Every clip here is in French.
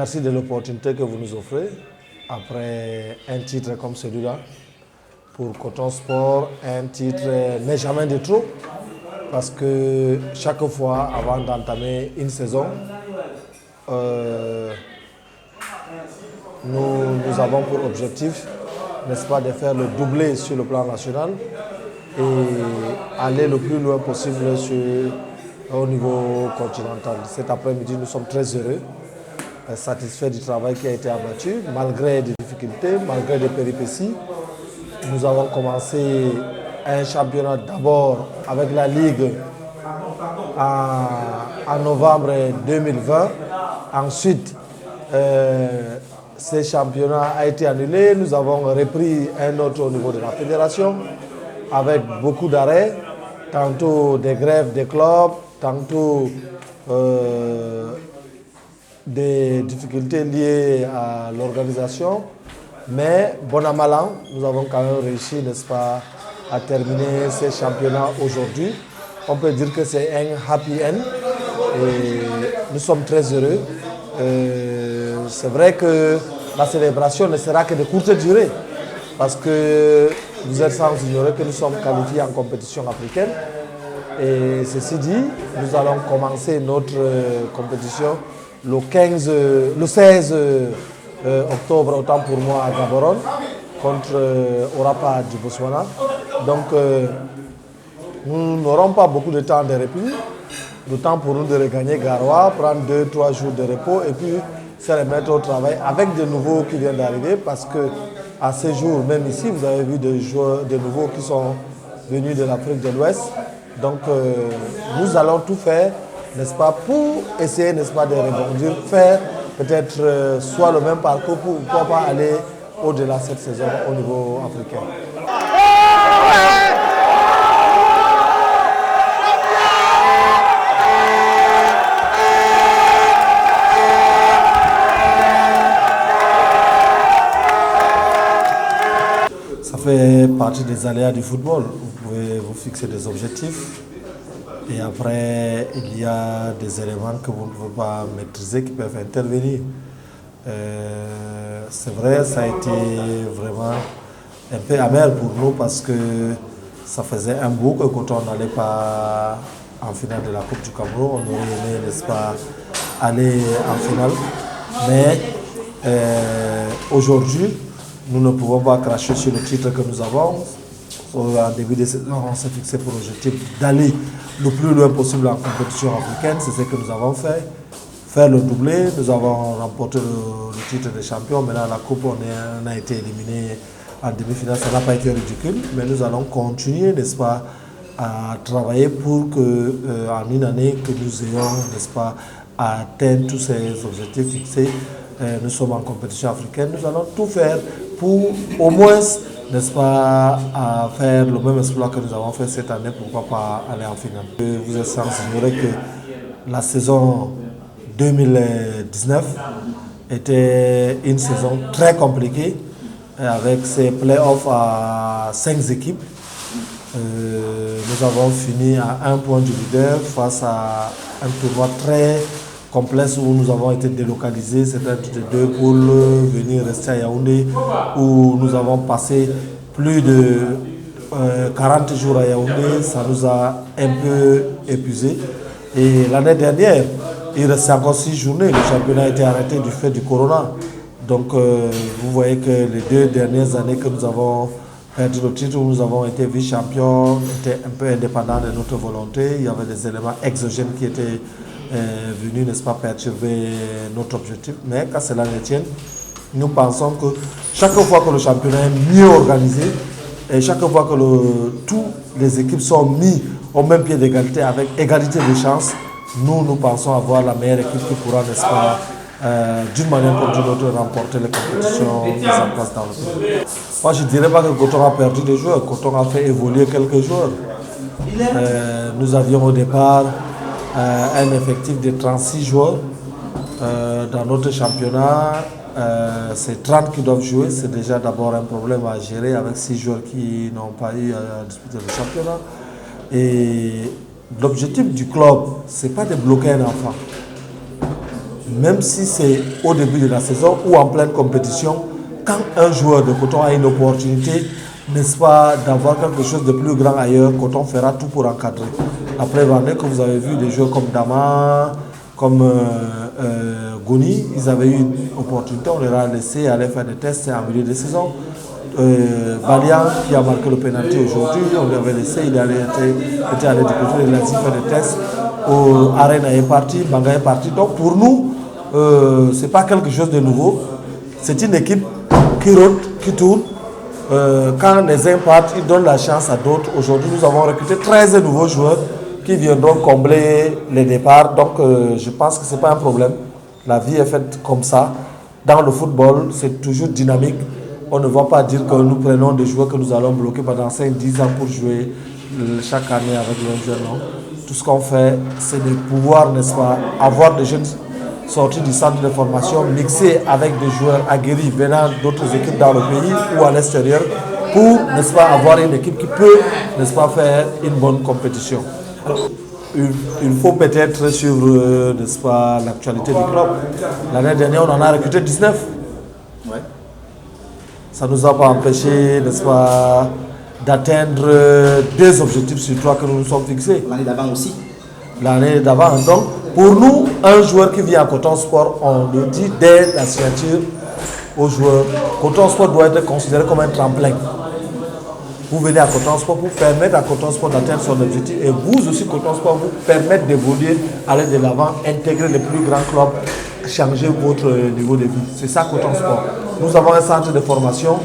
Merci de l'opportunité que vous nous offrez. Après un titre comme celui-là, pour Coton Sport, un titre n'est jamais de trop. Parce que chaque fois, avant d'entamer une saison, nous avons pour objectif, n'est-ce pas, de faire le doublé sur le plan national et aller le plus loin possible au niveau continental. Cet après-midi, nous sommes très heureux, satisfaits du travail qui a été abattu, malgré des difficultés, malgré des péripéties. Nous avons commencé un championnat d'abord avec la Ligue en novembre 2020. Ensuite, ce championnat a été annulé. Nous avons repris un autre au niveau de la fédération avec beaucoup d'arrêts, tantôt des grèves des clubs, tantôt des difficultés liées à l'organisation. Mais bon an mal an, nous avons quand même réussi, n'est-ce pas, à terminer ce championnat aujourd'hui. On peut dire que c'est un happy end et nous sommes très heureux. C'est vrai que la célébration ne sera que de courte durée parce que vous êtes sans ignorer que nous sommes qualifiés en compétition africaine. Et ceci dit, nous allons commencer notre compétition le 16 octobre, autant pour moi, à Gaborone, contre Orapa du Botswana. Donc, nous n'aurons pas beaucoup de temps de répit. Le temps pour nous de regagner Garoua, prendre 2-3 jours de repos et puis se remettre au travail avec de nouveaux qui viennent d'arriver parce que à ce jour, même ici, vous avez vu des joueurs, des nouveaux qui sont venus de l'Afrique de l'Ouest. Donc, nous allons tout faire, n'est-ce pas, pour essayer, n'est-ce pas, de rebondir, faire peut-être soit le même parcours pour pourquoi pas aller au-delà de cette saison au niveau africain. Ça fait partie des aléas du football. Vous pouvez vous fixer des objectifs et après il y a des éléments que vous ne pouvez pas maîtriser qui peuvent intervenir. C'est vrai, ça a été vraiment un peu amer pour nous parce que ça faisait un bout que quand on n'allait pas en finale de la Coupe du Cameroun, on aurait aimé, n'est-ce pas, aller en finale. Mais aujourd'hui, nous ne pouvons pas cracher sur le titre que nous avons. En début de saison, on s'est fixé pour l'objectif d'aller le plus loin possible en compétition africaine. C'est ce que nous avons fait. Faire le doublé. Nous avons remporté le titre de champion. Maintenant, la Coupe, on a été éliminé en demi-finale. Ça n'a pas été ridicule. Mais nous allons continuer, n'est-ce pas, à travailler pour que, en une année, que nous ayons, n'est-ce pas, atteint tous ces objectifs fixés. Nous sommes en compétition africaine. Nous allons tout faire pour au moins, n'est-ce pas, à faire le même exploit que nous avons fait cette année, pourquoi pas aller en finale. Vous êtes sans ignorer que la saison 2019 était une saison très compliquée avec ses playoffs à 5 équipes. Nous avons fini à un point du leader face à un tournoi très complexe où nous avons été délocalisés, c'était de 2 poules, venir rester à Yaoundé, où nous avons passé plus de 40 jours à Yaoundé, ça nous a un peu épuisés. Et l'année dernière, il restait encore 6 journées, le championnat a été arrêté du fait du corona. Donc vous voyez que les 2 dernières années que nous avons perdu le titre, où nous avons été vice-champions, étaient un peu indépendants de notre volonté, il y avait des éléments exogènes qui étaient venu, n'est-ce pas, perturber notre objectif. Mais quand cela ne tient, nous pensons que chaque fois que le championnat est mieux organisé et chaque fois que toutes les équipes sont mises au même pied d'égalité avec égalité de chances, nous pensons avoir la meilleure équipe qui pourra, n'est-ce pas, d'une manière comme d'une autre, remporter les compétitions mises en place dans le pays. Moi, je ne dirais pas que Coton a perdu des joueurs. Coton a fait évoluer quelques joueurs. Nous avions au départ un effectif de 36 joueurs. Dans notre championnat, c'est 30 qui doivent jouer. C'est déjà d'abord un problème à gérer avec 6 joueurs qui n'ont pas eu à disputer le championnat. Et l'objectif du club, ce n'est pas de bloquer un enfant. même si c'est au début de la saison ou en pleine compétition, quand un joueur de Coton a une opportunité, n'est-ce pas, d'avoir quelque chose de plus grand ailleurs, Coton fera tout pour encadrer. Après Vendée, que vous avez vu des joueurs comme Dama, comme Goni, ils avaient eu une opportunité, on leur a laissé aller faire des tests en milieu de saison. Balian qui a marqué le pénalty aujourd'hui, on lui avait laissé, il était allé du côté de l'Asie faire des tests. Arena est parti, Banga est parti. Donc pour nous, ce n'est pas quelque chose de nouveau. C'est une équipe qui rôde, qui tourne. Quand les uns partent, ils donnent la chance à d'autres. Aujourd'hui, nous avons recruté 13 nouveaux joueurs qui viendront combler les départs. Donc je pense que ce n'est pas un problème. La vie est faite comme ça. Dans le football, c'est toujours dynamique. On ne va pas dire que nous prenons des joueurs que nous allons bloquer pendant 5-10 ans pour jouer chaque année avec les jeunes. Non. Tout ce qu'on fait, c'est de pouvoir, n'est-ce pas, avoir des jeunes sortis du centre de formation, mixés avec des joueurs aguerris venant d'autres équipes dans le pays ou à l'extérieur, pour, n'est-ce pas, avoir une équipe qui peut, n'est-ce pas, faire une bonne compétition. Il faut peut-être suivre, n'est-ce pas, l'actualité du club. L'année dernière, on en a recruté 19. Ouais. Ça ne nous a pas empêché, n'est-ce pas, d'atteindre 2 objectifs sur 3 que nous nous sommes fixés. L'année d'avant aussi. L'année d'avant. Donc, pour nous, un joueur qui vient à Coton Sport, on le dit dès la signature aux joueurs, Coton Sport doit être considéré comme un tremplin. Vous venez à Coton Sport pour permettre à Coton Sport d'atteindre son objectif et vous aussi, Coton Sport, vous permettre d'évoluer, aller de l'avant, intégrer les plus grands clubs, changer votre niveau de vie. C'est ça Coton Sport. Nous avons un centre de formation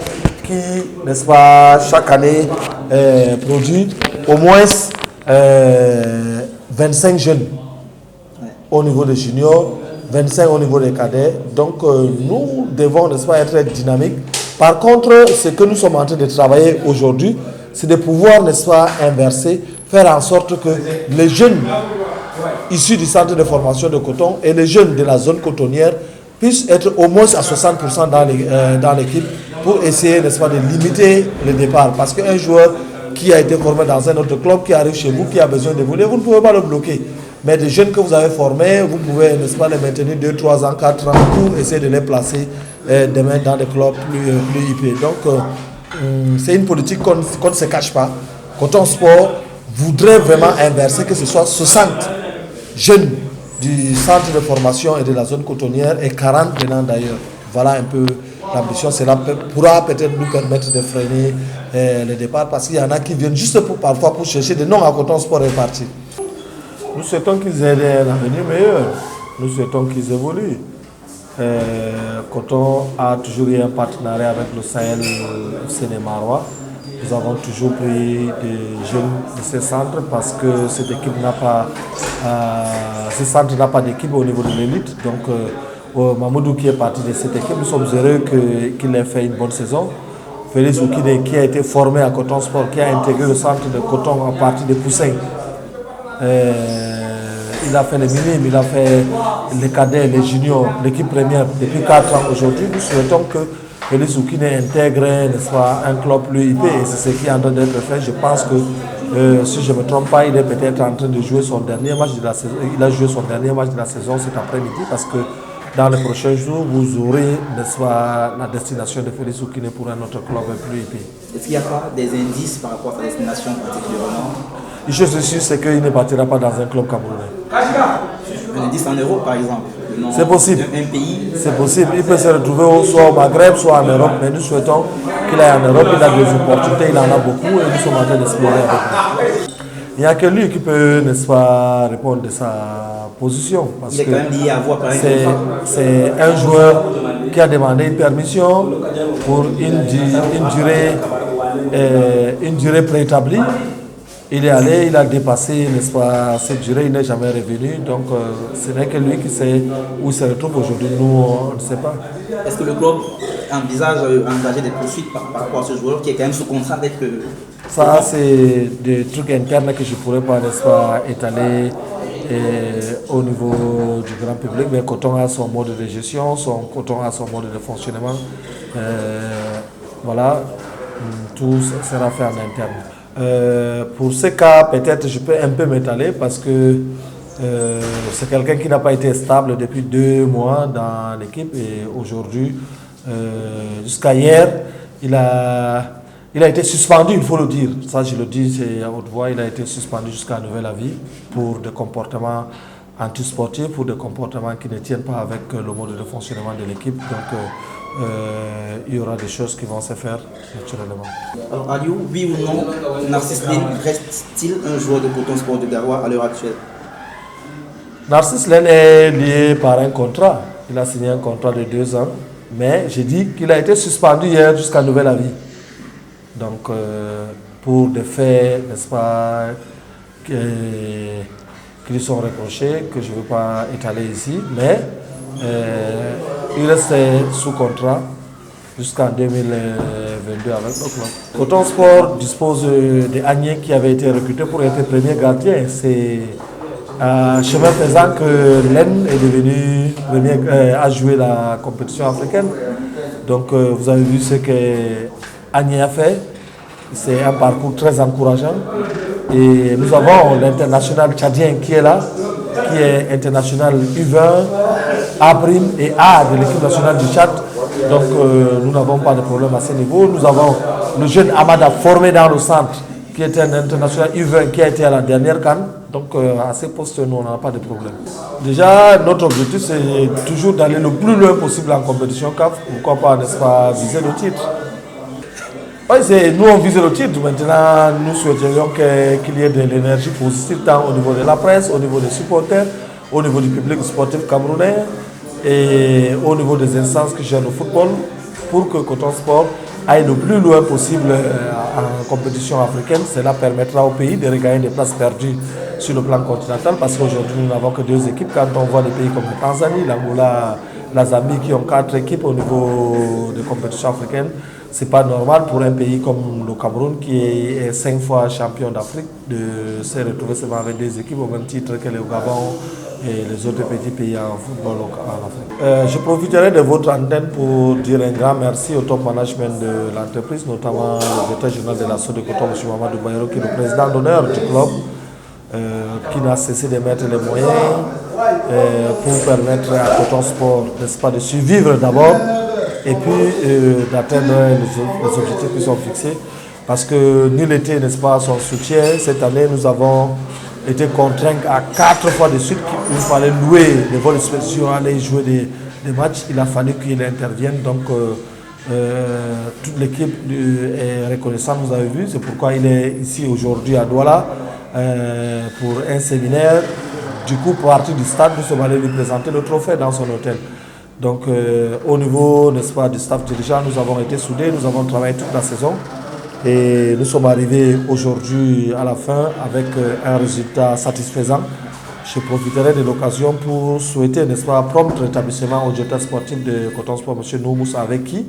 qui, n'est-ce pas, chaque année produit au moins 25 jeunes au niveau des juniors, 25 au niveau des cadets. Donc nous devons, n'est-ce pas, être dynamiques. Par contre, ce que nous sommes en train de travailler aujourd'hui, c'est de pouvoir, n'est-ce pas, inverser, faire en sorte que les jeunes issus du centre de formation de Coton et les jeunes de la zone cotonnière puissent être au moins à 60% dans l'équipe pour essayer, n'est-ce pas, de limiter le départ. Parce qu'un joueur qui a été formé dans un autre club, qui arrive chez vous, qui a besoin d'évoluer, vous ne pouvez pas le bloquer. Mais des jeunes que vous avez formés, vous pouvez, n'est-ce pas, les maintenir 2, 3 ans, 4 ans pour essayer de les placer demain dans des clubs plus IP. Donc, c'est une politique qu'on ne se cache pas. Coton Sport voudrait vraiment inverser, que ce soit 60 jeunes du centre de formation et de la zone cotonnière et 40 venant d'ailleurs. Voilà un peu l'ambition. Cela pourra peut-être nous permettre de freiner le départ parce qu'il y en a qui viennent juste parfois pour chercher des noms à Coton Sport et partir. Nous souhaitons qu'ils aient un avenir meilleur. Nous souhaitons qu'ils évoluent. Coton a toujours eu un partenariat avec le Sahel Sénémarois. Nous avons toujours pris des jeunes de ces centres parce que cette équipe n'a pas, ce centre n'a pas d'équipe au niveau de l'élite. Donc, Mamoudou qui est parti de cette équipe, nous sommes heureux qu'il ait fait une bonne saison. Félix Oukide qui a été formé à Coton Sport, qui a intégré le centre de Coton en partie de Poussin. Il a fait les minimes, il a fait les cadets, les juniors, l'équipe première depuis 4 ans aujourd'hui. Nous souhaitons que Félix Oukine intègre, n'est-ce pas, un club plus IP et c'est ce qui est en train d'être fait. Je pense que, si je ne me trompe pas, il est peut-être en train de jouer son dernier match de la saison. Il a joué son dernier match de la saison cet après-midi parce que dans les prochains jours, vous aurez, n'est-ce pas, la destination de Félix Oukine pour un autre club plus IP. Est-ce qu'il n'y a pas des indices par rapport à sa destination particulièrement? Une chose est sûre, c'est qu'il ne partira pas dans un club camerounais. Un indice en Europe, par exemple? C'est possible. Un pays? C'est possible. Il peut se retrouver soit au Maghreb, soit en Europe. Mais nous souhaitons qu'il aille en Europe. Il a des opportunités, il en a beaucoup et nous sommes en train d'explorer avec lui. Il n'y a que lui qui peut, n'est-ce pas, répondre de sa position. Parce il est quand même lié à voir par exemple. C'est un joueur qui a demandé une permission pour une durée préétablie. Il est allé, il a dépassé, n'est-ce pas, cette durée, il n'est jamais revenu. Donc, ce n'est que lui qui sait où il se retrouve aujourd'hui. Nous, on ne sait pas. Est-ce que le club envisage d'engager des poursuites par rapport à ce joueur qui est quand même sous contrat avec ça, c'est des trucs internes que je ne pourrais pas, n'est-ce pas, étaler au niveau du grand public. Mais Coton a son mode de gestion, Coton a son mode de fonctionnement. Voilà, tout sera fait en interne. Pour ce cas, peut-être je peux un peu m'étaler parce que C'est quelqu'un qui n'a pas été stable depuis 2 mois dans l'équipe et aujourd'hui, jusqu'à hier, il a été suspendu, il faut le dire. Ça, je le dis, c'est à haute voix. Il a été suspendu jusqu'à nouvel avis pour des comportements antisportifs, pour des comportements qui ne tiennent pas avec le mode de fonctionnement de l'équipe. Donc, il y aura des choses qui vont se faire naturellement. Alors, Aliou, oui ou non, Narcisse Lin reste-t-il un joueur de Coton Sport de Garoua à l'heure actuelle? Narcisse Lin est lié par un contrat. Il a signé un contrat de 2 ans, mais j'ai dit qu'il a été suspendu hier jusqu'à nouvel avis. Donc, pour des faits, n'est-ce pas, qui lui sont reprochés, que je ne veux pas étaler ici, mais il reste sous contrat jusqu'en 2022 avec le club. Coton Sport dispose de Agnès qui avait été recruté pour être premier gardien. C'est chemin faisant que Len est devenu a joué la compétition africaine. Donc vous avez vu ce que Agnès a fait. C'est un parcours très encourageant. Et nous avons l'international tchadien qui est là, qui est international U20, A' et A de l'équipe nationale du Tchad. Donc nous n'avons pas de problème à ce niveau. Nous avons le jeune Amada formé dans le centre, qui est un international U20 qui a été à la dernière CAN. Donc à ces postes, nous, on n'a pas de problème. Déjà, notre objectif, c'est toujours d'aller le plus loin possible en compétition CAF. Pourquoi pas, n'est-ce pas, viser le titre. Oui, nous, on vise le titre. Maintenant, nous souhaiterions qu'il y ait de l'énergie positive, tant au niveau de la presse, au niveau des supporters, au niveau du public sportif camerounais et au niveau des instances qui gèrent le football, pour que Coton Sport aille le plus loin possible en compétition africaine. Cela permettra au pays de regagner des places perdues sur le plan continental, parce qu'aujourd'hui, nous n'avons que 2 équipes. Quand on voit des pays comme la Tanzanie, l'Angola, la Zambie qui ont 4 équipes au niveau des compétitions africaines, ce n'est pas normal pour un pays comme le Cameroun, qui est 5 fois champion d'Afrique, de se retrouver seulement avec 2 équipes au même titre que le Gabon et les autres petits pays en football en Afrique. Je profiterai de votre antenne pour dire un grand merci au top management de l'entreprise, notamment le directeur général de l'assaut de Coton, M. Mamadou Bayero, qui est le président d'honneur du club, qui n'a cessé de mettre les moyens pour permettre à Coton Sport, n'est-ce pas, de survivre d'abord et puis d'atteindre les objectifs qui sont fixés. Parce que nul n'était, n'est-ce pas, son soutien. Cette année, nous avons été contraints à 4 fois de suite qu'il fallait louer des vols spéciaux, aller jouer des matchs. Il a fallu qu'il intervienne. Donc, toute l'équipe est reconnaissante, vous avez vu. C'est pourquoi il est ici aujourd'hui à Douala pour un séminaire. Du coup, pour partir du stade, nous sommes allés lui présenter le trophée dans son hôtel. Donc, au niveau, n'est-ce pas, du staff dirigeant, nous avons été soudés, nous avons travaillé toute la saison. Et nous sommes arrivés aujourd'hui à la fin avec un résultat satisfaisant. Je profiterai de l'occasion pour souhaiter, n'est-ce pas, un prompt rétablissement au directeur sportif de Coton Sport, M. Noumous, avec qui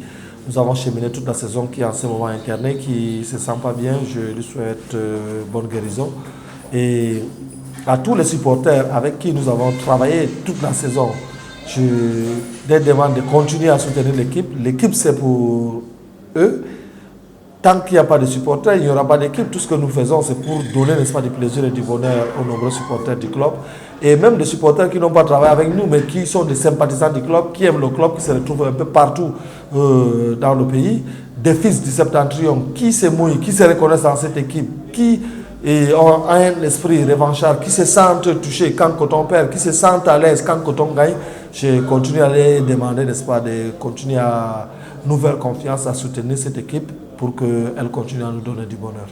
nous avons cheminé toute la saison, qui est en ce moment interné, qui ne se sent pas bien. Je lui souhaite bonne guérison. Et à tous les supporters avec qui nous avons travaillé toute la saison, je les demande de continuer à soutenir l'équipe. L'équipe, c'est pour eux. Tant qu'il n'y a pas de supporters, il n'y aura pas d'équipe. Tout ce que nous faisons, c'est pour donner, n'est-ce pas, du plaisir et du bonheur aux nombreux supporters du club. Et même des supporters qui n'ont pas travaillé avec nous, mais qui sont des sympathisants du club, qui aiment le club, qui se retrouvent un peu partout dans le pays. Des fils du Septentrion qui se mouillent, qui se reconnaissent dans cette équipe, qui ont un esprit revanchard, qui se sentent touchés quand Coton perd, qui se sentent à l'aise quand Coton gagne. Je continue à les demander, n'est-ce pas, de continuer à nous faire confiance, à soutenir cette équipe pour qu'elle continue à nous donner du bonheur.